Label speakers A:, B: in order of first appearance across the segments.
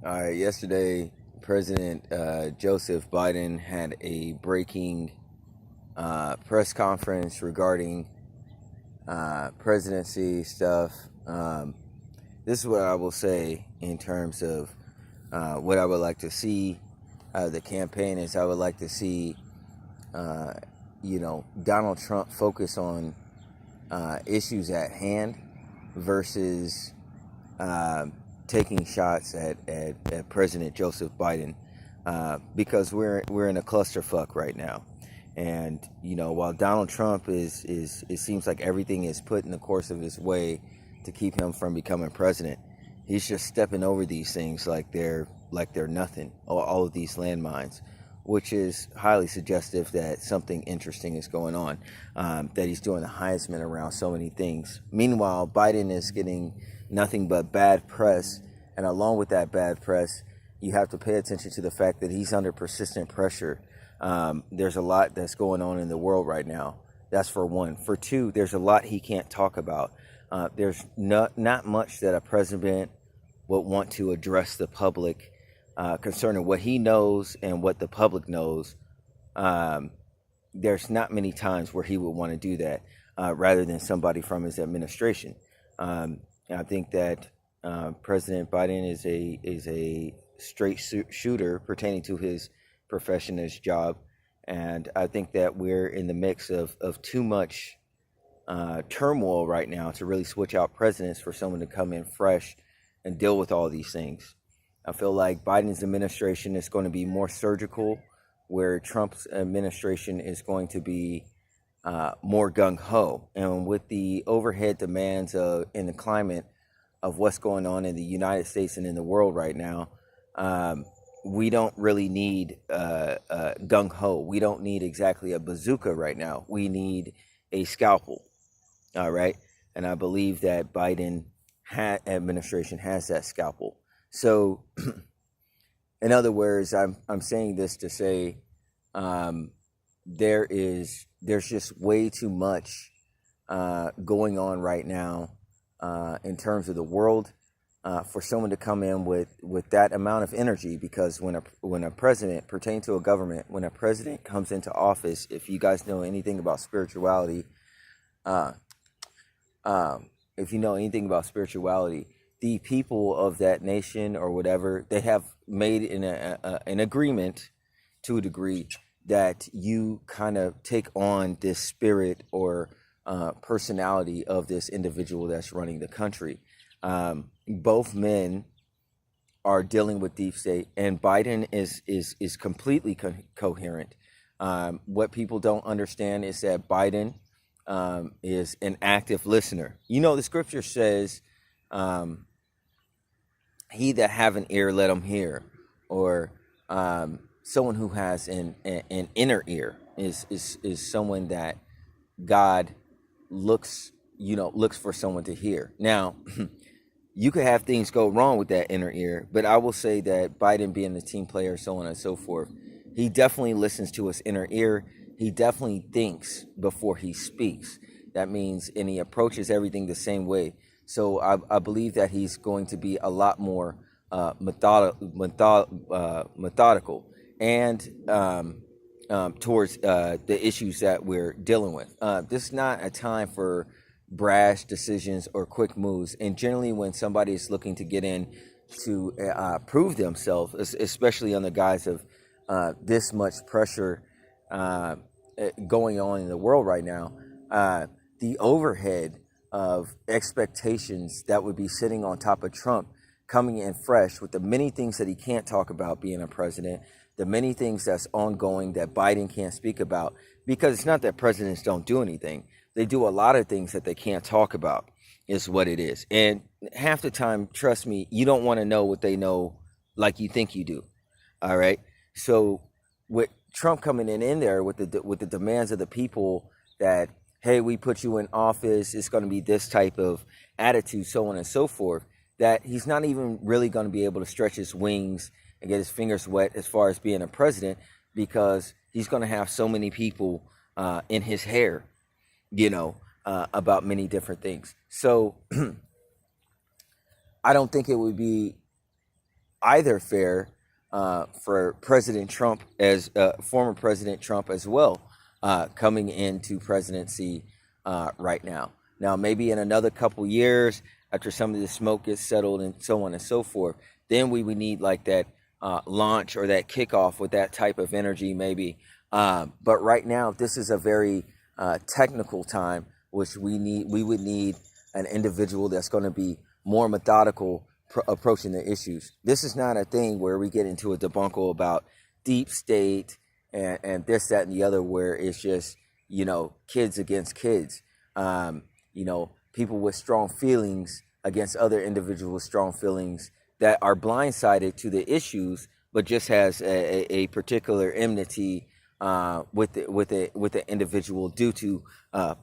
A: All right, yesterday, President Joseph Biden had a breaking press conference regarding presidency stuff. This is what I will say in terms of what I would like to see out of the campaign is I would like to see, uh, Donald Trump focus on issues at hand versus um, taking shots at President Joseph Biden because we're in a clusterfuck right now. And while Donald Trump is it seems like everything is put in the course of his way to keep him from becoming president. He's just stepping over these things like they're nothing. All of these landmines, which is highly suggestive that something interesting is going on. That he's doing the Heisman around so many things. Meanwhile, Biden is getting nothing but bad press, and along with that bad press, you have to pay attention to the fact that he's under persistent pressure. There's a lot that's going on in the world right now. That's for one. For two, there's a lot he can't talk about. There's not much that a president would want to address the public concerning what he knows and what the public knows. Um, there's not many times where he would want to do that rather than somebody from his administration. And I think that President Biden is a straight shooter pertaining to his profession, his job, and I think that we're in the mix of too much turmoil right now to really switch out presidents for someone to come in fresh and deal with all these things. I feel like Biden's administration is going to be more surgical, where Trump's administration is going to be more gung ho. And with the overhead demands in the climate of what's going on in the United States and in the world right now, we don't really need gung ho. We don't need exactly a bazooka right now. We need a scalpel. All right. And I believe that Biden administration has that scalpel. So, in other words, I'm saying this to say there's just way too much going on right now in terms of the world for someone to come in with that amount of energy. Because when a president pertaining to a government, when a president comes into office, if you guys know anything about spirituality, uh, if you know anything about spirituality, the people of that nation or whatever, they have made an agreement to a degree that you kind of take on this spirit or personality of this individual that's running the country. Both men are dealing with deep state, and Biden is completely coherent. What people don't understand is that Biden is an active listener. The scripture says, "He that have an ear, let him hear," or someone who has an inner ear is someone that God looks for someone to hear. Now, you could have things go wrong with that inner ear, but I will say that Biden, being a team player, so on and so forth, he definitely listens to his inner ear. He definitely thinks before he speaks. That means, and he approaches everything the same way. So I believe that he's going to be a lot more methodical and towards the issues that we're dealing with. This is not a time for brash decisions or quick moves. And generally, when somebody is looking to get in to prove themselves, especially on the guise of this much pressure going on in the world right now, the overhead of expectations that would be sitting on top of Trump coming in fresh with the many things that he can't talk about being a president, the many things that's ongoing that Biden can't speak about, because it's not that presidents don't do anything. They do a lot of things that they can't talk about, is what it is. And half the time, trust me, you don't want to know what they know like you think you do. All right. So with Trump coming in there with the demands of the people that, hey, we put you in office, it's going to be this type of attitude, so on and so forth, that he's not even really going to be able to stretch his wings and get his fingers wet as far as being a president, because he's going to have so many people in his hair, about many different things. So I don't think it would be either fair for President Trump as former President Trump as well, coming into presidency right now. Now, maybe in another couple years, after some of the smoke gets settled and so on and so forth, then we would need like that launch or that kickoff with that type of energy, maybe. But right now, this is a very technical time, which we would need an individual that's going to be more methodical approaching the issues. This is not a thing where we get into a debacle about deep state and this, that, and the other, where it's just, kids against kids, people with strong feelings against other individuals with strong feelings that are blindsided to the issues, but just has a particular enmity with the individual due to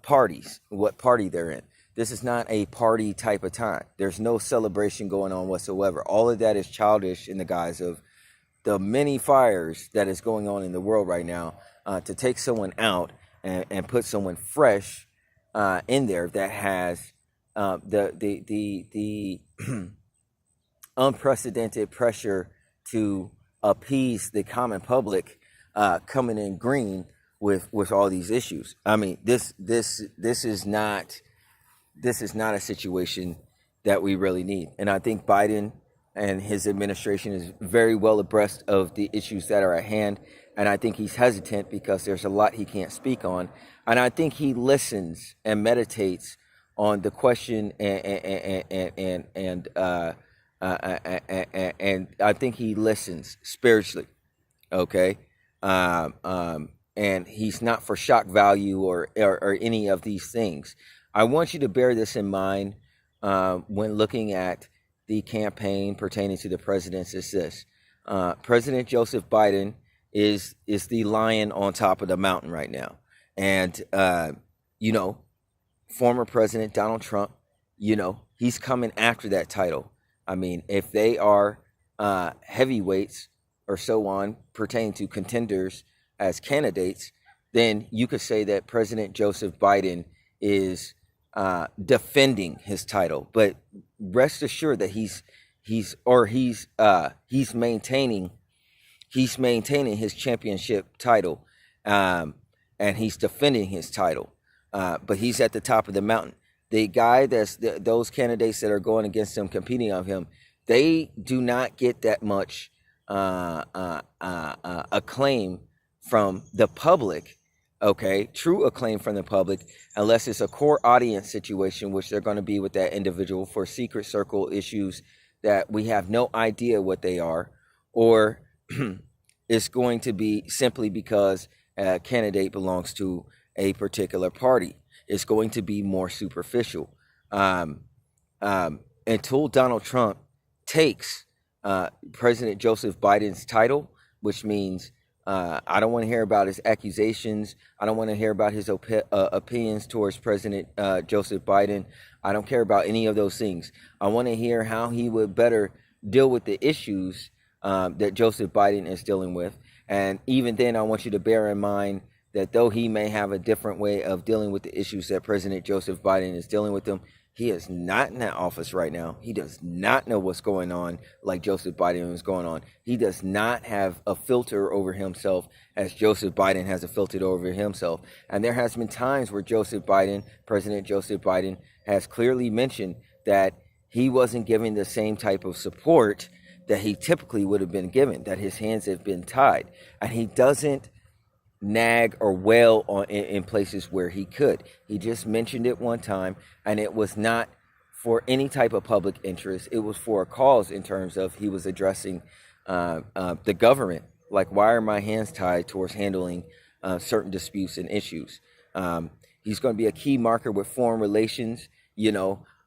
A: parties, what party they're in. This is not a party type of time. There's no celebration going on whatsoever. All of that is childish in the guise of the many fires that is going on in the world right now. To take someone out and put someone fresh in there that has the unprecedented pressure to appease the common public, coming in green with all these issues. I mean, this is not a situation that we really need. And I think Biden and his administration is very well abreast of the issues that are at hand. And I think he's hesitant because there's a lot he can't speak on. And I think he listens and meditates on the question, and I think he listens spiritually. Okay. And he's not for shock value or any of these things. I want you to bear this in mind when looking at the campaign pertaining to the presidents. Is this President Joseph Biden is the lion on top of the mountain right now, and former President Donald Trump, he's coming after that title. I mean, if they are heavyweights or so on pertaining to contenders as candidates, then you could say that President Joseph Biden is defending his title. But rest assured that he's maintaining his championship title, and he's defending his title. But he's at the top of the mountain. The guy those candidates that are going against him, competing on him, they do not get that much acclaim from the public. Okay, true acclaim from the public, unless it's a core audience situation, which they're going to be with that individual for secret circle issues that we have no idea what they are, or it's going to be simply because a candidate belongs to a particular party. It's going to be more superficial. Until Donald Trump takes President Joseph Biden's title, which means I don't want to hear about his accusations. I don't want to hear about his opinions towards President Joseph Biden. I don't care about any of those things. I want to hear how he would better deal with the issues that Joseph Biden is dealing with. And even then, I want you to bear in mind that though he may have a different way of dealing with the issues that President Joseph Biden is dealing with them, he is not in that office right now. He does not know what's going on like Joseph Biden is going on. He does not have a filter over himself as Joseph Biden has a filter over himself. And there has been times where President Joseph Biden, has clearly mentioned that he wasn't given the same type of support that he typically would have been given, that his hands have been tied. And he doesn't nag or wail in places where he could. He just mentioned it one time, and it was not for any type of public interest. It was for a cause, in terms of he was addressing the government. Like, why are my hands tied towards handling certain disputes and issues? He's going to be a key marker with foreign relations.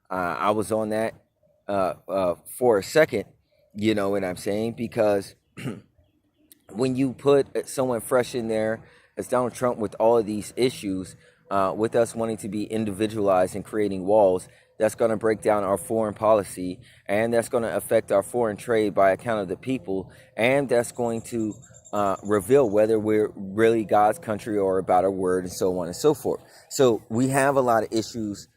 A: I was on that for a second, you know what I'm saying? Because when you put someone fresh in there as Donald Trump with all of these issues, with us wanting to be individualized and creating walls, that's going to break down our foreign policy, and that's going to affect our foreign trade by account of the people, and that's going to reveal whether we're really God's country or about our word, and so on and so forth. So we have a lot of issues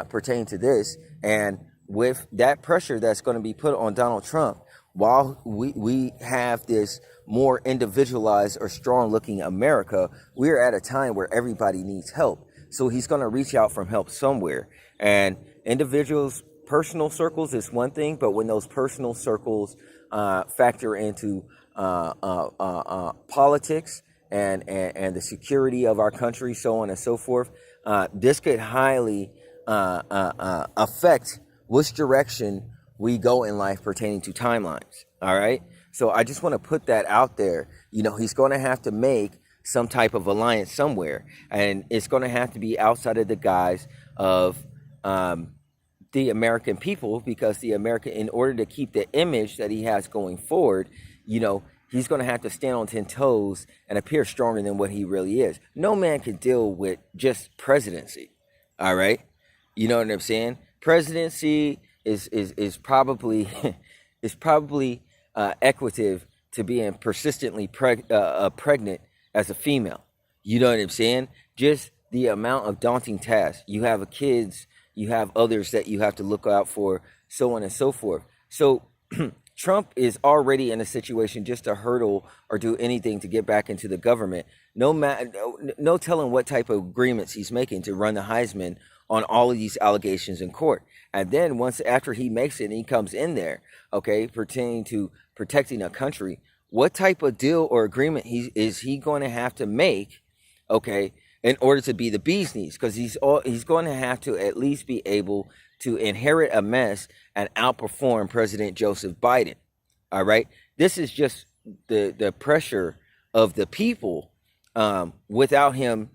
A: pertaining to this, and with that pressure that's going to be put on Donald Trump, while we have this more individualized or strong looking America, we're at a time where everybody needs help. So he's going to reach out for help somewhere. And individuals, personal circles is one thing, but when those personal circles factor into politics and the security of our country, so on and so forth, this could highly affect which direction we go in life pertaining to timelines. All right. So I just want to put that out there. He's going to have to make some type of alliance somewhere, and it's going to have to be outside of the guise of the American people, because in order to keep the image that he has going forward, he's going to have to stand on 10 toes and appear stronger than what he really is. No man can deal with just presidency. All right. You know what I'm saying? Presidency is probably equative to being persistently pregnant as a female. You know what I'm saying? Just the amount of daunting tasks. You have kids, you have others that you have to look out for, so on and so forth. So Trump is already in a situation just to hurdle or do anything to get back into the government. No telling what type of agreements he's making to run the Heisman on all of these allegations in court. And then after he makes it and he comes in there, okay, pertaining to protecting a country, what type of deal or agreement is he going to have to make, okay, in order to be the bee's knees? Because he's going to have to at least be able to inherit a mess and outperform President Joseph Biden. All right, this is just the pressure of the people without him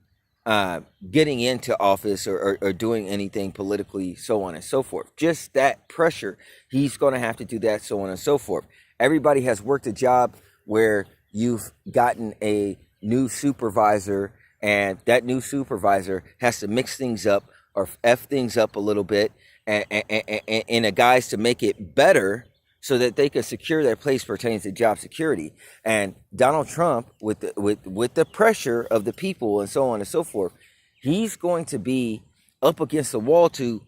A: getting into office or doing anything politically, so on and so forth. Just that pressure, he's going to have to do that, so on and so forth. Everybody has worked a job where you've gotten a new supervisor, and that new supervisor has to mix things up or F things up a little bit and in a guise to make it better so that they can secure their place pertaining to job security. And Donald Trump, with the pressure of the people and so on and so forth, he's going to be up against the wall to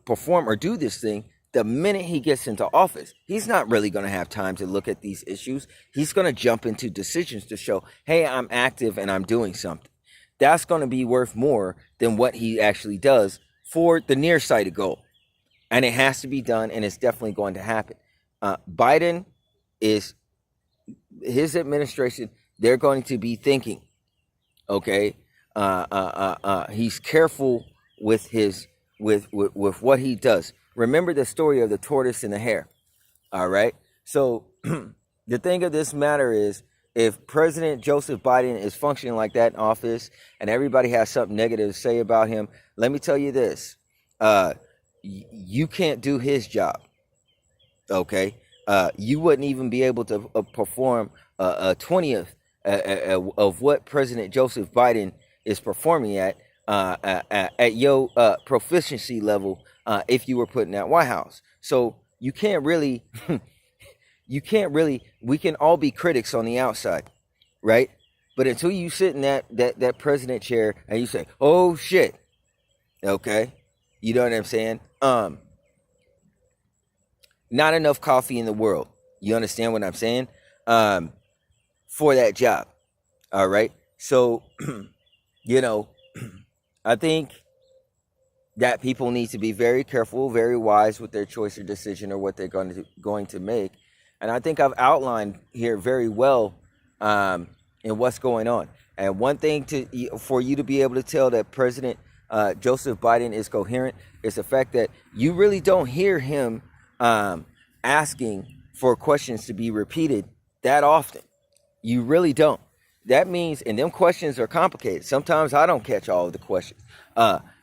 A: perform or do this thing. The minute he gets into office, he's not really going to have time to look at these issues. He's going to jump into decisions to show, hey, I'm active and I'm doing something. That's going to be worth more than what he actually does for the nearsighted goal. And it has to be done, and it's definitely going to happen. Biden his administration, they're going to be thinking, okay, he's careful with what he does. Remember the story of the tortoise and the hare. All right. So the thing of this matter is, if President Joseph Biden is functioning like that in office and everybody has something negative to say about him, let me tell you this. You can't do his job. Okay. You wouldn't even be able to perform a 20th of what President Joseph Biden is performing at your proficiency level if you were put in that White House. So you can't really, we can all be critics on the outside, right? But until you sit in that president chair and you say, oh shit, okay, you know what I'm saying? Not enough coffee in the world. You understand what I'm saying? For that job. All right. So, I think that people need to be very careful, very wise with their choice or decision or what they're going to make. And I think I've outlined here very well in what's going on. And one thing for you to be able to tell that President Joseph Biden is coherent is the fact that you really don't hear him asking for questions to be repeated that often. You really don't. That means, and them questions are complicated. Sometimes I don't catch all of the questions.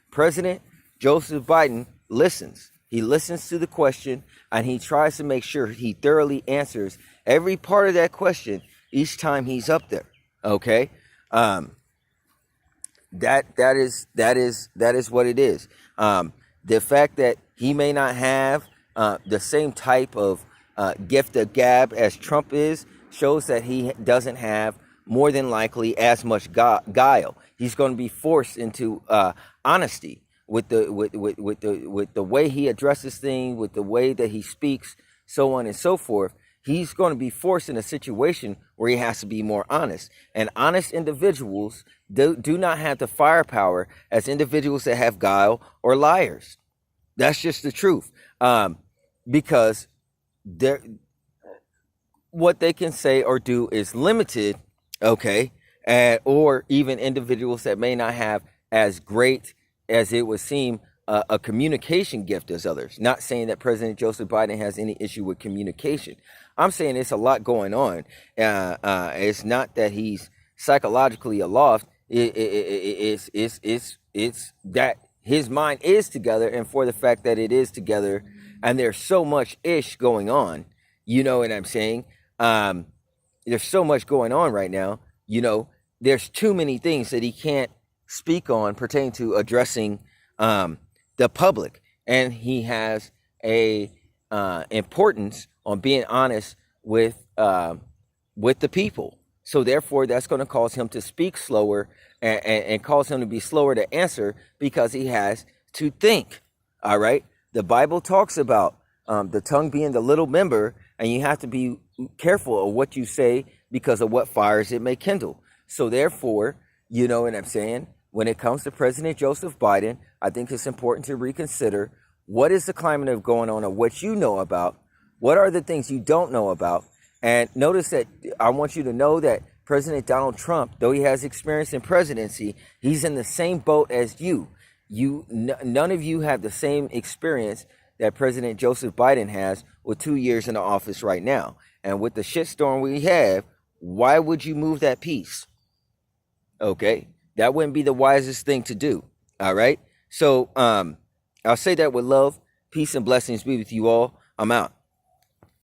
A: President Joseph Biden listens. He listens to the question and he tries to make sure he thoroughly answers every part of that question each time he's up there. Okay. That is what it is. The fact that he may not have the same type of gift of gab as Trump is shows that he doesn't have more than likely as much guile. He's going to be forced into honesty with the way he addresses things, with the way that he speaks, so on and so forth. he's going to be forced in a situation where he has to be more honest. And honest individuals do not have the firepower as individuals that have guile or liars. That's just the truth. Because what they can say or do is limited, okay? Or even individuals that may not have as great as it would seem a communication gift as others. Not saying that President Joseph Biden has any issue with communication. I'm saying it's a lot going on. It's not that he's psychologically aloft. It's that his mind is together, and for the fact that it is together, and there's so much ish going on. You know what I'm saying? There's so much going on right now. You know, there's too many things that he can't speak on pertaining to addressing the public, and he has a importance on being honest with the people. So therefore, that's going to cause him to speak slower and cause him to be slower to answer, because he has to think. All right. The Bible talks about the tongue being the little member, and you have to be careful of what you say because of what fires it may kindle. So therefore, you know what I'm saying? When it comes to President Joseph Biden, I think it's important to reconsider what is the climate of going on, or what you know about. What are the things you don't know about? And notice that I want you to know that President Donald Trump, though he has experience in presidency, he's in the same boat as you. None of you have the same experience that President Joseph Biden has with 2 years in the office right now. And with the shitstorm we have, why would you move that piece? Okay, that wouldn't be the wisest thing to do. All right. So I'll say that with love, peace, and blessings be with you all. I'm out.